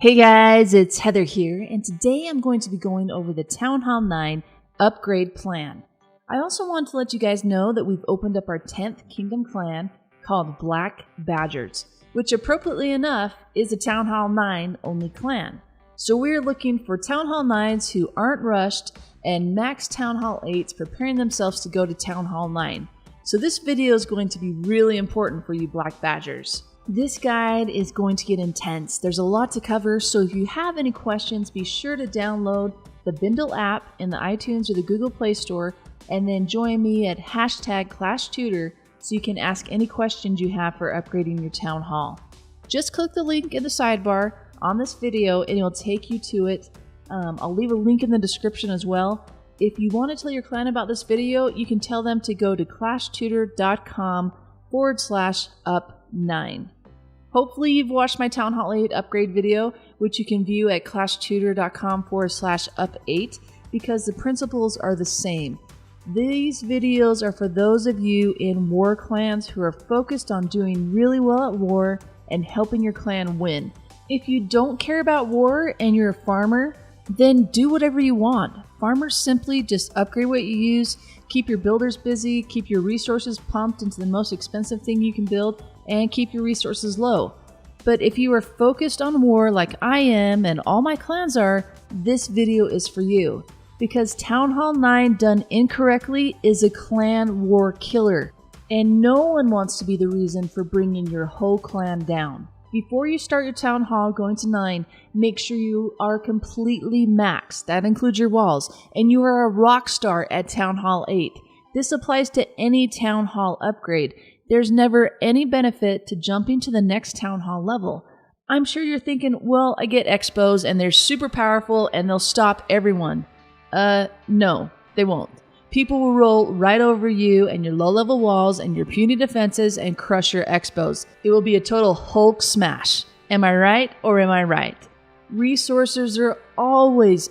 Hey guys, it's Heather here, and today I'm going to be going over the Town Hall 9 upgrade plan. I also want to let you guys know that we've opened up our 10th Kingdom clan called Black Badgers, which appropriately enough is a Town Hall 9 only clan. So we're looking for Town Hall 9s who aren't rushed and max Town Hall 8s preparing themselves to go to Town Hall 9. So this video is going to be really important for you Black Badgers. This guide is going to get intense. There's a lot to cover, so if you have any questions, be sure to download the Bindle app in the iTunes or the Google Play Store, and then join me at #ClashTutor so you can ask any questions you have for upgrading your Town Hall. Just click the link in the sidebar on this video and it'll take you to it. I'll leave a link in the description as well. If you want to tell your clan about this video, you can tell them to go to ClashTutor.com/up9. Hopefully you've watched my Town Hall 8 upgrade video, which you can view at ClashTutor.com/up8, because the principles are the same. These videos are for those of you in war clans who are focused on doing really well at war and helping your clan win. If you don't care about war and you're a farmer, then do whatever you want. Farmers simply just upgrade what you use, keep your builders busy, keep your resources pumped into the most expensive thing you can build, and keep your resources low. But if you are focused on war like I am and all my clans are, this video is for you. Because Town Hall 9 done incorrectly is a clan war killer, and no one wants to be the reason for bringing your whole clan down. Before you start your Town Hall going to 9, make sure you are completely maxed. That includes your walls. And you are a rock star at Town Hall 8. This applies to any Town Hall upgrade. There's never any benefit to jumping to the next Town Hall level. I'm sure you're thinking, well, I get xbows and they're super powerful and they'll stop everyone. No, they won't. People will roll right over you and your low-level walls and your puny defenses and crush your xbows. It will be a total Hulk smash. Am I right or am I right? Resources are always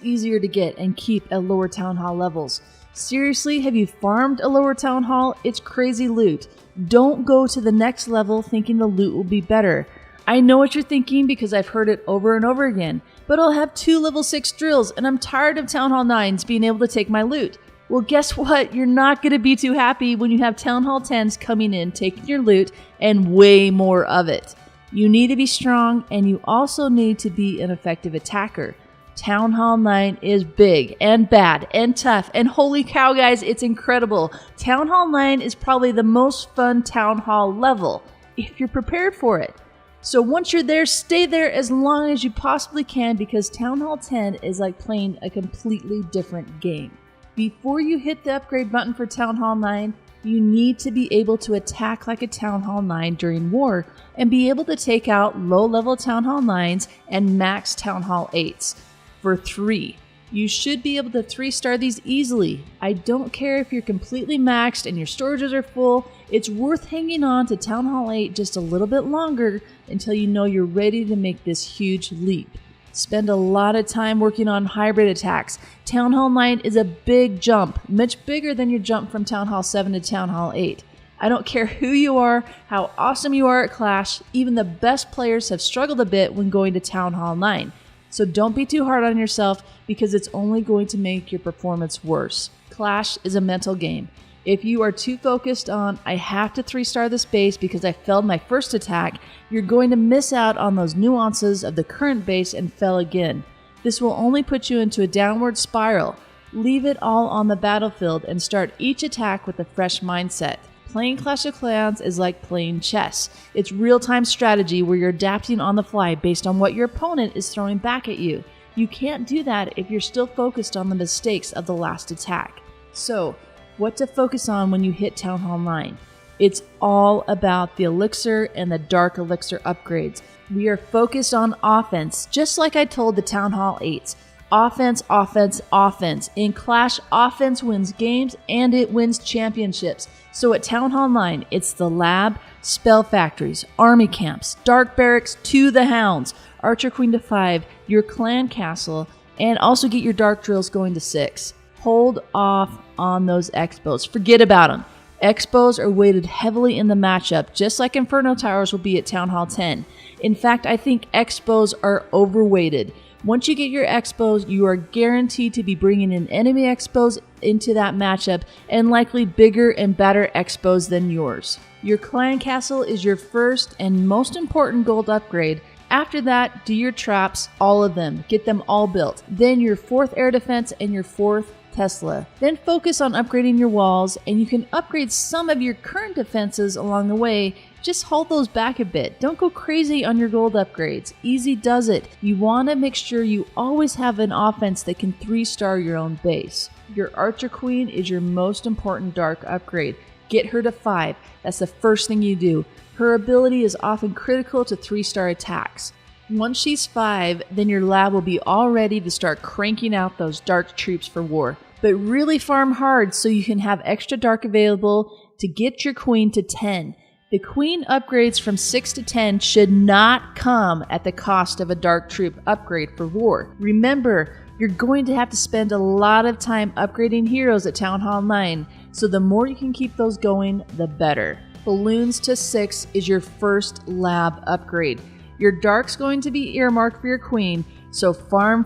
easier to get and keep at lower Town Hall levels. Seriously, have you farmed a lower Town Hall? It's crazy loot. Don't go to the next level thinking the loot will be better. I know what you're thinking because I've heard it over and over again, but I'll have 2 level 6 drills and I'm tired of Town Hall 9s being able to take my loot. Well, guess what? You're not going to be too happy when you have Town Hall 10s coming in, taking your loot, and way more of it. You need to be strong, and you also need to be an effective attacker. Town Hall 9 is big and bad and tough, and holy cow guys, it's incredible. Town Hall 9 is probably the most fun Town Hall level, if you're prepared for it. So once you're there, stay there as long as you possibly can, because Town Hall 10 is like playing a completely different game. Before you hit the upgrade button for Town Hall 9, you need to be able to attack like a Town Hall 9 during war and be able to take out low-level Town Hall 9s and max Town Hall 8s. For 3. You should be able to 3-star these easily. I don't care if you're completely maxed and your storages are full, it's worth hanging on to Town Hall 8 just a little bit longer until you know you're ready to make this huge leap. Spend a lot of time working on hybrid attacks. Town Hall 9 is a big jump, much bigger than your jump from Town Hall 7 to Town Hall 8. I don't care who you are, how awesome you are at Clash, even the best players have struggled a bit when going to Town Hall 9. So don't be too hard on yourself because it's only going to make your performance worse. Clash is a mental game. If you are too focused on, I have to 3-star this base because I failed my first attack, you're going to miss out on those nuances of the current base and fail again. This will only put you into a downward spiral. Leave it all on the battlefield and start each attack with a fresh mindset. Playing Clash of Clans is like playing chess. It's real-time strategy where you're adapting on the fly based on what your opponent is throwing back at you. You can't do that if you're still focused on the mistakes of the last attack. So, what to focus on when you hit Town Hall 9? It's all about the Elixir and the Dark Elixir upgrades. We are focused on offense, just like I told the Town Hall 8s. Offense, offense, offense. In Clash, offense wins games and it wins championships. So at Town Hall 9, it's the lab, spell factories, army camps, dark barracks to the Hounds, Archer Queen to 5, your clan castle, and also get your dark drills going to 6. Hold off on those xbows. Forget about them. Xbows are weighted heavily in the matchup, just like Inferno Towers will be at Town Hall 10. In fact, I think xbows are overweighted. Once you get your xbows, you are guaranteed to be bringing in enemy xbows into that matchup, and likely bigger and better xbows than yours. Your clan castle is your first and most important gold upgrade. After that, do your traps, all of them. Get them all built. Then your 4th air defense and your 4th Tesla. Then focus on upgrading your walls, and you can upgrade some of your current defenses along the way. Just hold those back a bit. Don't go crazy on your gold upgrades. Easy does it. You want to make sure you always have an offense that can 3-star your own base. Your Archer Queen is your most important dark upgrade. Get her to 5. That's the first thing you do. Her ability is often critical to 3-star attacks. Once she's 5, then your lab will be all ready to start cranking out those dark troops for war. But really farm hard so you can have extra dark available to get your queen to 10. The queen upgrades from 6 to 10 should not come at the cost of a dark troop upgrade for war. Remember, you're going to have to spend a lot of time upgrading heroes at Town Hall 9, so the more you can keep those going, the better. Balloons to 6 is your first lab upgrade. Your dark's going to be earmarked for your queen, so farm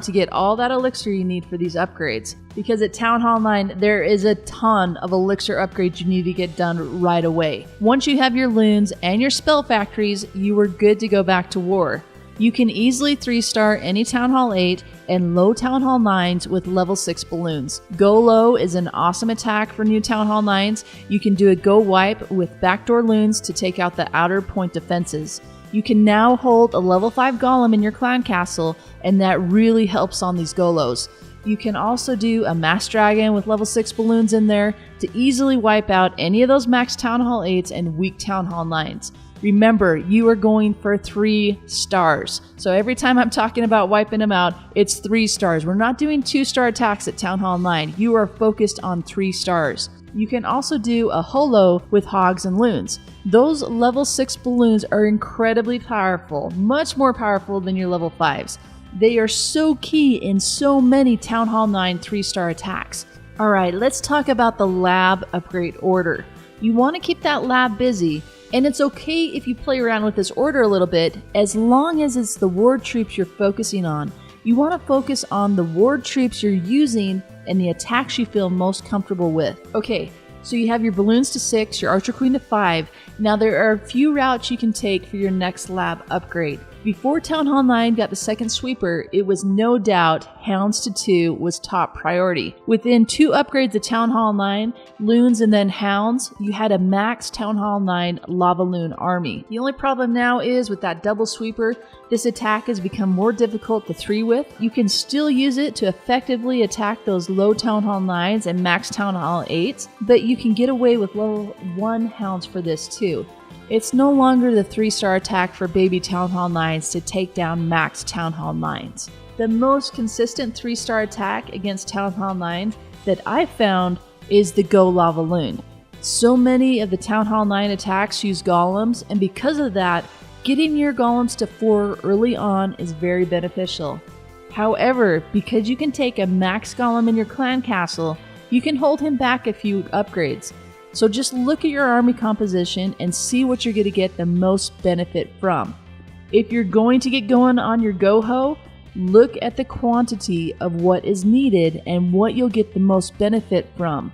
to get all that elixir you need for these upgrades. Because at Town Hall 9, there is a ton of elixir upgrades you need to get done right away. Once you have your loons and your spell factories, you are good to go back to war. You can easily 3-star any Town Hall 8 and low Town Hall 9s with level 6 balloons. GoLo is an awesome attack for new Town Hall 9s. You can do a GoWiPe with backdoor loons to take out the outer point defenses. You can now hold a level 5 Golem in your clan castle, and that really helps on these GoLos. You can also do a Mass Dragon with level 6 balloons in there to easily wipe out any of those max Town Hall 8s and weak Town Hall 9s. Remember, you are going for 3 stars. So every time I'm talking about wiping them out, it's 3 stars. We're not doing 2-star attacks at Town Hall 9. You are focused on 3 stars. You can also do a holo with hogs and loons. Those level 6 balloons are incredibly powerful, much more powerful than your level 5s. They are so key in so many Town Hall 9 3-star attacks. Alright, let's talk about the lab upgrade order. You want to keep that lab busy, and it's okay if you play around with this order a little bit, as long as it's the ward troops you're focusing on. You want to focus on the ward troops you're using and the attacks you feel most comfortable with. Okay, so you have your balloons to 6, your Archer Queen to 5. Now there are a few routes you can take for your next lab upgrade. Before Town Hall 9 got the second sweeper, it was no doubt Hounds to 2 was top priority. Within 2 upgrades of Town Hall 9, Loons and then Hounds, you had a max Town Hall 9 LavaLoon army. The only problem now is with that double sweeper, this attack has become more difficult to 3 with. You can still use it to effectively attack those low Town Hall 9s and max Town Hall 8s, but you can get away with level 1 Hounds for this too. It's no longer the 3-star attack for baby Town Hall 9s to take down max Town Hall 9s. The most consistent 3-star attack against Town Hall 9 that I've found is the GoLavaLoon. So many of the Town Hall 9 attacks use golems, and because of that, getting your golems to 4 early on is very beneficial. However, because you can take a max golem in your clan castle, you can hold him back a few upgrades. So just look at your army composition and see what you're going to get the most benefit from. If you're going to get going on your GoHo, look at the quantity of what is needed and what you'll get the most benefit from.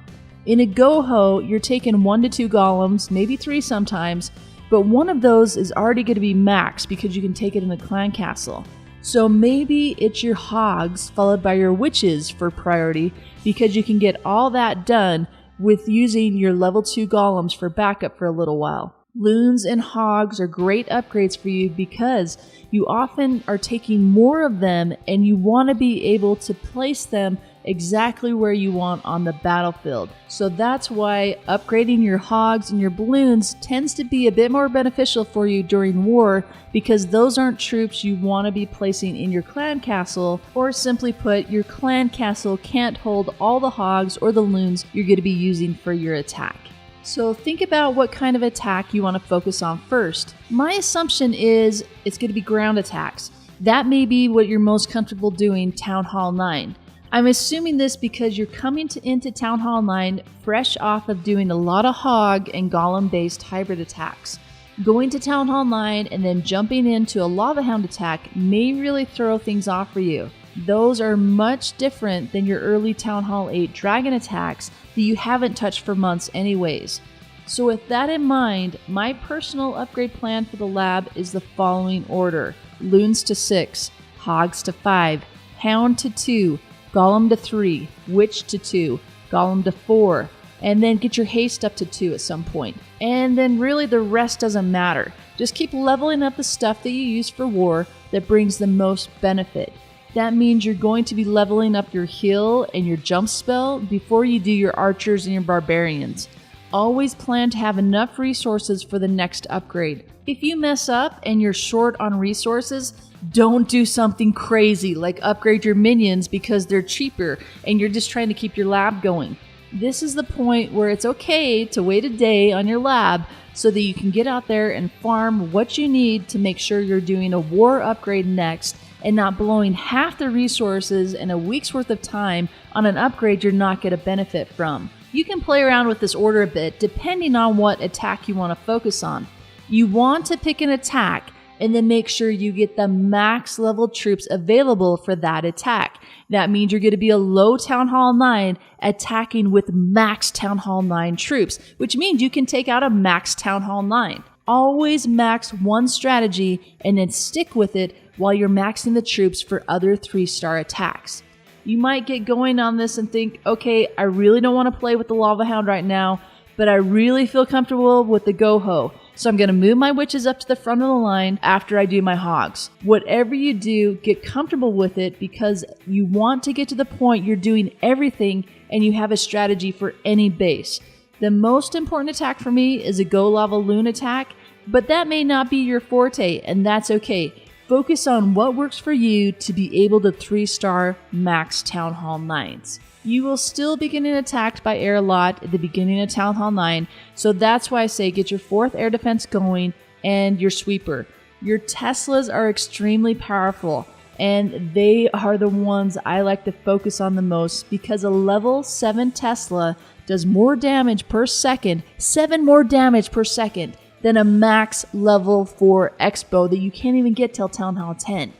In a GoHo, you're taking 1 to 2 golems, maybe 3 sometimes, but one of those is already going to be max because you can take it in the clan castle. So maybe it's your hogs followed by your witches for priority because you can get all that done with using your level 2 golems for backup for a little while. Loons and hogs are great upgrades for you because you often are taking more of them and you want to be able to place them exactly where you want on the battlefield. So that's why upgrading your hogs and your balloons tends to be a bit more beneficial for you during war, because those aren't troops you want to be placing in your clan castle, or simply put, your clan castle can't hold all the hogs or the loons you're going to be using for your attack. So think about what kind of attack you want to focus on first. My assumption is it's going to be ground attacks. That may be what you're most comfortable doing Town Hall 9. I'm assuming this because you're coming into Town Hall 9 fresh off of doing a lot of hog and golem based hybrid attacks. Going to Town Hall 9 and then jumping into a Lava Hound attack may really throw things off for you. Those are much different than your early Town Hall 8 Dragon attacks that you haven't touched for months anyways. So with that in mind, my personal upgrade plan for the lab is the following order: Loons to 6, Hogs to 5, Hound to 2, Golem to 3, Witch to 2, Golem to 4, and then get your haste up to 2 at some point. And then really the rest doesn't matter. Just keep leveling up the stuff that you use for war that brings the most benefit. That means you're going to be leveling up your heal and your jump spell before you do your archers and your barbarians. Always plan to have enough resources for the next upgrade. If you mess up and you're short on resources, don't do something crazy like upgrade your minions because they're cheaper and you're just trying to keep your lab going. This is the point where it's okay to wait a day on your lab so that you can get out there and farm what you need to make sure you're doing a war upgrade next and not blowing half the resources and a week's worth of time on an upgrade you're not going to benefit from. You can play around with this order a bit depending on what attack you want to focus on. You want to pick an attack and then make sure you get the max level troops available for that attack. That means you're going to be a low Town Hall 9 attacking with max Town Hall 9 troops, which means you can take out a max Town Hall 9. Always max one strategy and then stick with it while you're maxing the troops for other 3-star attacks. You might get going on this and think, okay, I really don't want to play with the Lava Hound right now, but I really feel comfortable with the GoHo. So I'm going to move my witches up to the front of the line after I do my hogs. Whatever you do, get comfortable with it because you want to get to the point you're doing everything and you have a strategy for any base. The most important attack for me is a GoLavaLoon attack, but that may not be your forte, and that's okay. Focus on what works for you to be able to 3-star max Town Hall 9s. You will still be getting attacked by air a lot at the beginning of Town Hall 9, so that's why I say get your 4th air defense going and your sweeper. Your Teslas are extremely powerful, and they are the ones I like to focus on the most because a level 7 Tesla does more damage per second, 7 more damage per second, than a max level 4 Expo that you can't even get till Town Hall 10.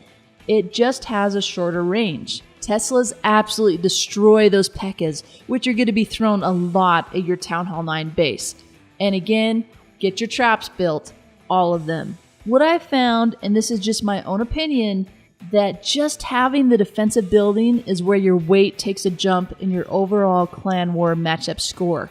It just has a shorter range. Teslas absolutely destroy those P.E.K.K.A.s, which are going to be thrown a lot at your Town Hall 9 base. And again, get your traps built, all of them. What I found, and this is just my own opinion, that just having the defensive building is where your weight takes a jump in your overall clan war matchup score.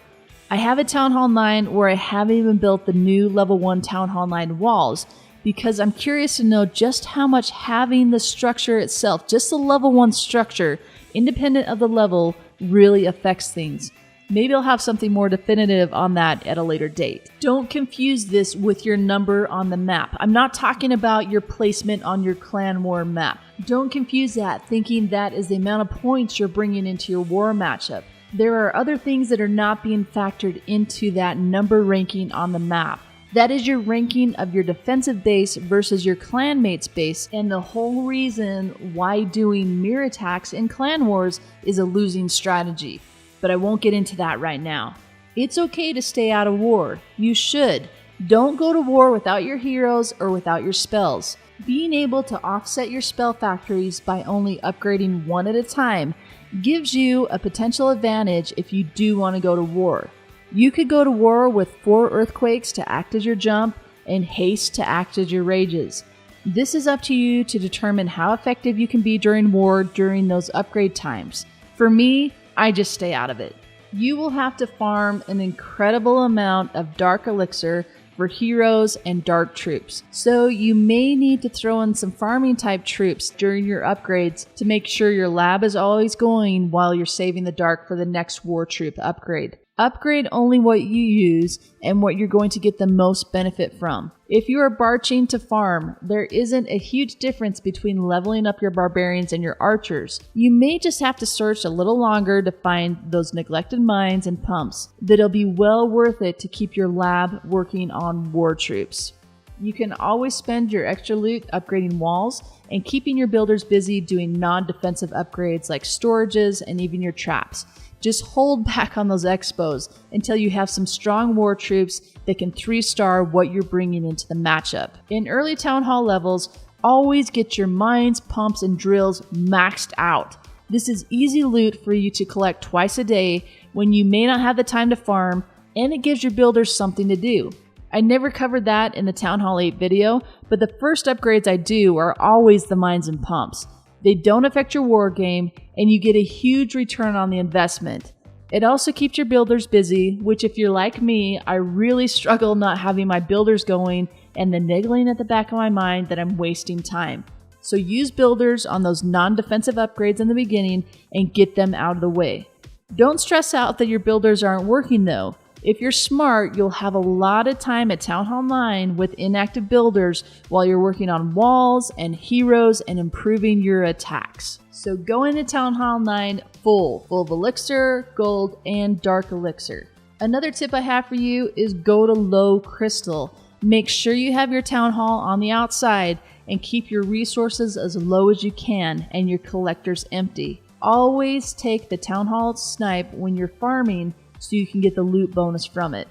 I have a Town Hall 9 where I haven't even built the new level 1 Town Hall 9 walls because I'm curious to know just how much having the structure itself, just the level 1 structure, independent of the level, really affects things. Maybe I'll have something more definitive on that at a later date. Don't confuse this with your number on the map. I'm not talking about your placement on your clan war map. Don't confuse that thinking that is the amount of points you're bringing into your war matchup. There are other things that are not being factored into that number ranking on the map. That is your ranking of your defensive base versus your clanmate's base, and the whole reason why doing mirror attacks in clan wars is a losing strategy. But I won't get into that right now. It's okay to stay out of war. You should. Don't go to war without your heroes or without your spells. Being able to offset your spell factories by only upgrading one at a time gives you a potential advantage if you do want to go to war. You could go to war with 4 earthquakes to act as your jump and haste to act as your rages. This is up to you to determine how effective you can be during war during those upgrade times. For me, I just stay out of it. You will have to farm an incredible amount of dark elixir for heroes and dark troops. So you may need to throw in some farming type troops during your upgrades to make sure your lab is always going while you're saving the dark for the next war troop upgrade. Upgrade only what you use and what you're going to get the most benefit from. If you are barching to farm, there isn't a huge difference between leveling up your barbarians and your archers. You may just have to search a little longer to find those neglected mines and pumps, but it'll be well worth it to keep your lab working on war troops. You can always spend your extra loot upgrading walls and keeping your builders busy doing non-defensive upgrades like storages and even your traps. Just hold back on those xbows until you have some strong war troops that can 3-star what you're bringing into the matchup. In early Town Hall levels, always get your mines, pumps, and drills maxed out. This is easy loot for you to collect twice a day when you may not have the time to farm, and it gives your builders something to do. I never covered that in the Town Hall 8 video, but the first upgrades I do are always the mines and pumps. They don't affect your war game, and you get a huge return on the investment. It also keeps your builders busy, which if you're like me, I really struggle not having my builders going and the niggling at the back of my mind that I'm wasting time. So use builders on those non-defensive upgrades in the beginning and get them out of the way. Don't stress out that your builders aren't working though. If you're smart, you'll have a lot of time at Town Hall 9 with inactive builders while you're working on walls and heroes and improving your attacks. So go into Town Hall 9 full of elixir, gold, and dark elixir. Another tip I have for you is go to low crystal. Make sure you have your Town Hall on the outside and keep your resources as low as you can and your collectors empty. Always take the Town Hall snipe when you're farming so you can get the loot bonus from it.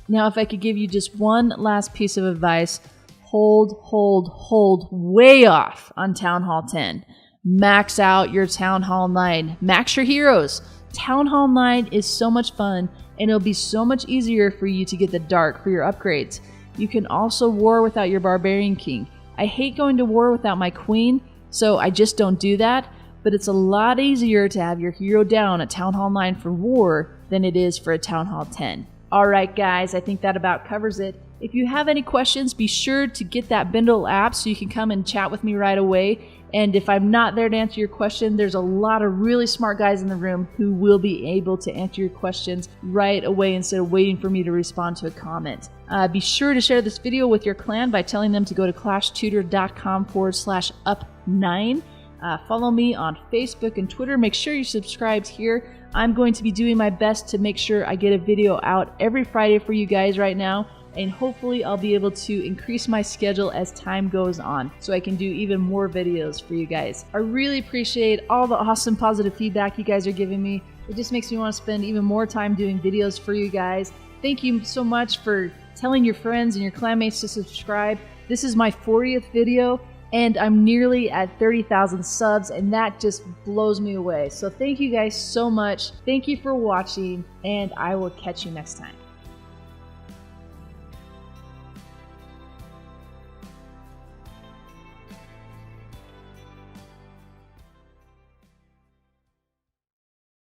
Now, if I could give you just one last piece of advice, hold way off on Town Hall 10. Max out your Town Hall 9. Max your heroes. Town Hall 9 is so much fun, and it'll be so much easier for you to get the dark for your upgrades. You can also war without your Barbarian King. I hate going to war without my Queen, so I just don't do that, but it's a lot easier to have your hero down at Town Hall 9 for war than it is for a Town Hall 10. Alright guys, I think that about covers it. If you have any questions, be sure to get that Bindle app so you can come and chat with me right away. And if I'm not there to answer your question, there's a lot of really smart guys in the room who will be able to answer your questions right away instead of waiting for me to respond to a comment. Be sure to share this video with your clan by telling them to go to classtutor.com/up9. Follow me on Facebook and Twitter. Make sure you're subscribed here. I'm going to be doing my best to make sure I get a video out every Friday for you guys right now. And hopefully I'll be able to increase my schedule as time goes on so I can do even more videos for you guys. I really appreciate all the awesome positive feedback you guys are giving me. It just makes me want to spend even more time doing videos for you guys. Thank you so much for telling your friends and your clanmates to subscribe. This is my 40th video and I'm nearly at 30,000 subs, and that just blows me away. So thank you guys so much. Thank you for watching, and I will catch you next time.